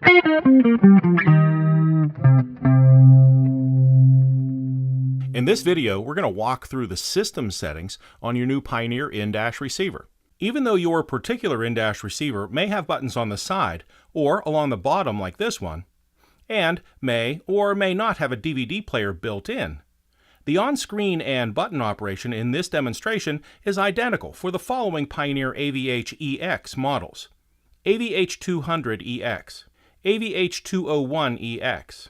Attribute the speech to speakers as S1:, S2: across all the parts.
S1: In this video, we're going to walk through the system settings on your new Pioneer in-dash receiver. Even though your particular in-dash receiver may have buttons on the side or along the bottom like this one, and may or may not have a DVD player built in, the on-screen and button operation in this demonstration is identical for the following Pioneer AVH-EX models: AVH-210EX, AVH-201EX,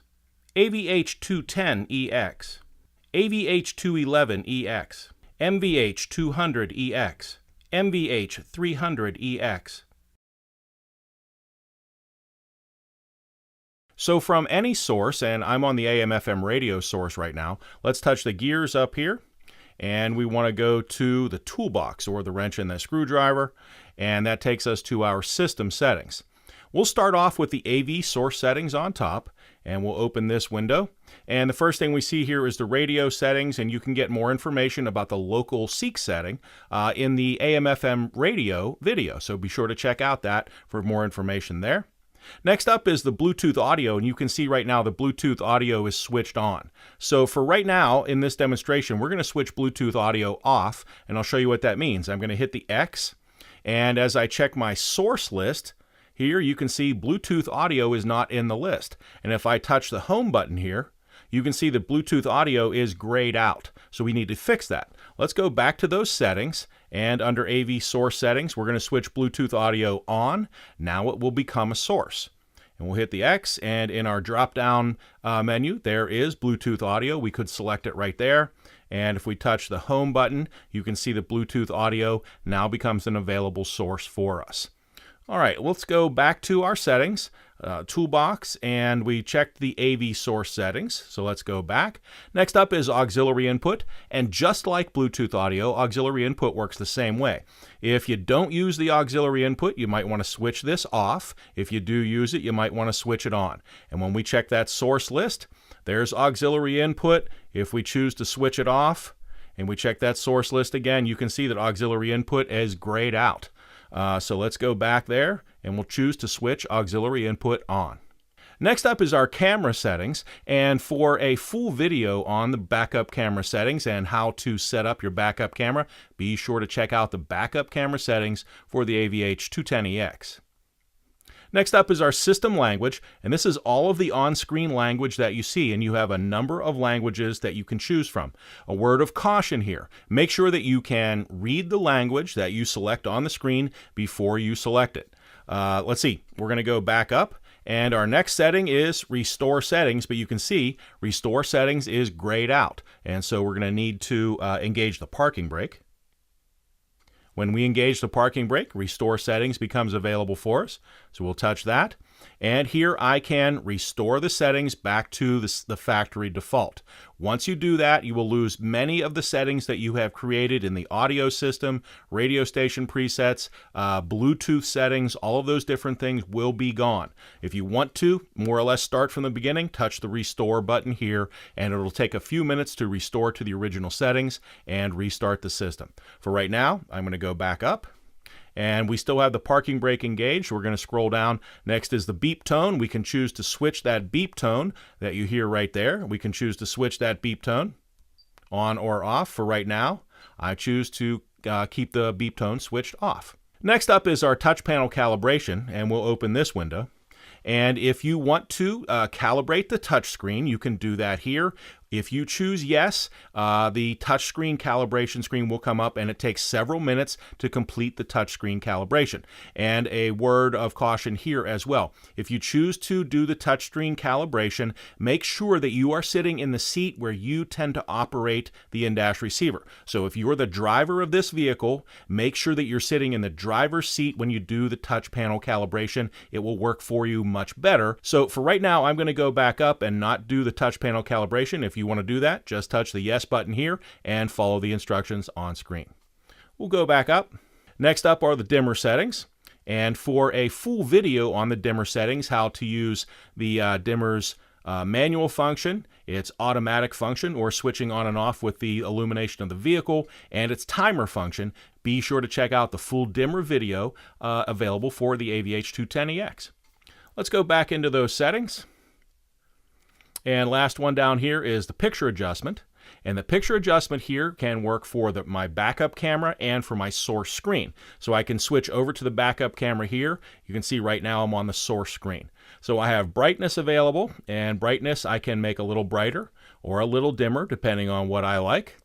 S1: AVH-210EX, AVH-211EX, MVH-200EX, MVH-300EX. So from any source, and I'm on the AM/FM radio source right now, let's touch the gears up here, and we want to go to the toolbox, or the wrench and the screwdriver, and that takes us to our system settings. We'll start off with the AV source settings on top, and we'll open this window. And the first thing we see here is the radio settings, and you can get more information about the local seek setting in the AM/FM radio video, so be sure to check out that for more information there. Next up is the Bluetooth audio, and you can see right now the Bluetooth audio is switched on. So for right now in this demonstration, we're going to switch Bluetooth audio off, and I'll show you what that means. I'm going to hit the X, and as I check my source list, here you can see Bluetooth audio is not in the list. And if I touch the home button here, you can see that Bluetooth audio is grayed out. So we need to fix that. Let's go back to those settings, and under AV source settings, we're going to switch Bluetooth audio on. Now it will become a source. And we'll hit the X, and in our drop-down menu, there is Bluetooth audio. We could select it right there. And if we touch the home button, you can see that Bluetooth audio now becomes an available source for us. All right, let's go back to our settings, toolbox, and we checked the AV source settings, so let's go back. Next up is auxiliary input, and just like Bluetooth audio, auxiliary input works the same way. If you don't use the auxiliary input, you might want to switch this off. If you do use it, you might want to switch it on. And when we check that source list, there's auxiliary input. If we choose to switch it off, and we check that source list again, you can see that auxiliary input is grayed out. So let's go back there, and we'll choose to switch auxiliary input on. Next up is our camera settings, and for a full video on the backup camera settings and how to set up your backup camera, be sure to check out the backup camera settings for the AVH-210EX. Next up is our system language, and this is all of the on-screen language that you see, and you have a number of languages that you can choose from. A word of caution here: make sure that you can read the language that you select on the screen before you select it. Let's see, we're going to go back up, and our next setting is restore settings, but you can see restore settings is grayed out, and so we're going to need to engage the parking brake. When we engage the parking brake, restore settings becomes available for us. So we'll touch that. And here I can restore the settings back to the factory default. Once you do that, you will lose many of the settings that you have created in the audio system, radio station presets, Bluetooth settings. All of those different things will be gone. If you want to more or less start from the beginning, touch the restore button here, and it'll take a few minutes to restore to the original settings and restart the system. For right now, I'm going to go back up. And we still have the parking brake engaged. We're going to scroll down. Next is the beep tone. We can choose to switch that beep tone that you hear right there. We can choose to switch that beep tone on or off. For right now, I choose to keep the beep tone switched off. Next up is our touch panel calibration, and we'll open this window. And if you want to calibrate the touch screen, you can do that here. If you choose yes, the touchscreen calibration screen will come up, and it takes several minutes to complete the touchscreen calibration. And a word of caution here as well: if you choose to do the touchscreen calibration, make sure that you are sitting in the seat where you tend to operate the in-dash receiver. So if you're the driver of this vehicle, make sure that you're sitting in the driver's seat when you do the touch panel calibration. It will work for you much better. So for right now, I'm going to go back up and not do the touch panel calibration. If you want to do that, just touch the yes button here and follow the instructions on screen. We'll go back up. Next up are the dimmer settings. And for a full video on the dimmer settings, how to use the dimmer's manual function, its automatic function, or switching on and off with the illumination of the vehicle, and its timer function, be sure to check out the full dimmer video available for the AVH-210EX. Let's go back into those settings. And last one down here is the picture adjustment. And the picture adjustment here can work for my backup camera and for my source screen. So I can switch over to the backup camera here. You can see right now I'm on the source screen. So I have brightness available, and brightness I can make a little brighter or a little dimmer depending on what I like.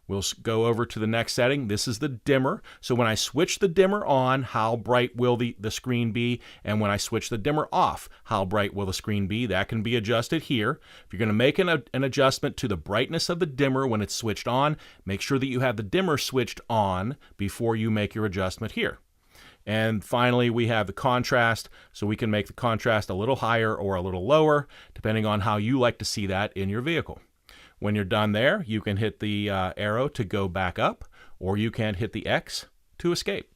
S1: We'll go over to the next setting. This is the dimmer. So when I switch the dimmer on, how bright will the screen be? And when I switch the dimmer off, how bright will the screen be? That can be adjusted here. If you're going to make an adjustment to the brightness of the dimmer when it's switched on, make sure that you have the dimmer switched on before you make your adjustment here. And finally, we have the contrast, so we can make the contrast a little higher or a little lower, depending on how you like to see that in your vehicle. When you're done there, you can hit the arrow to go back up, or you can hit the X to escape.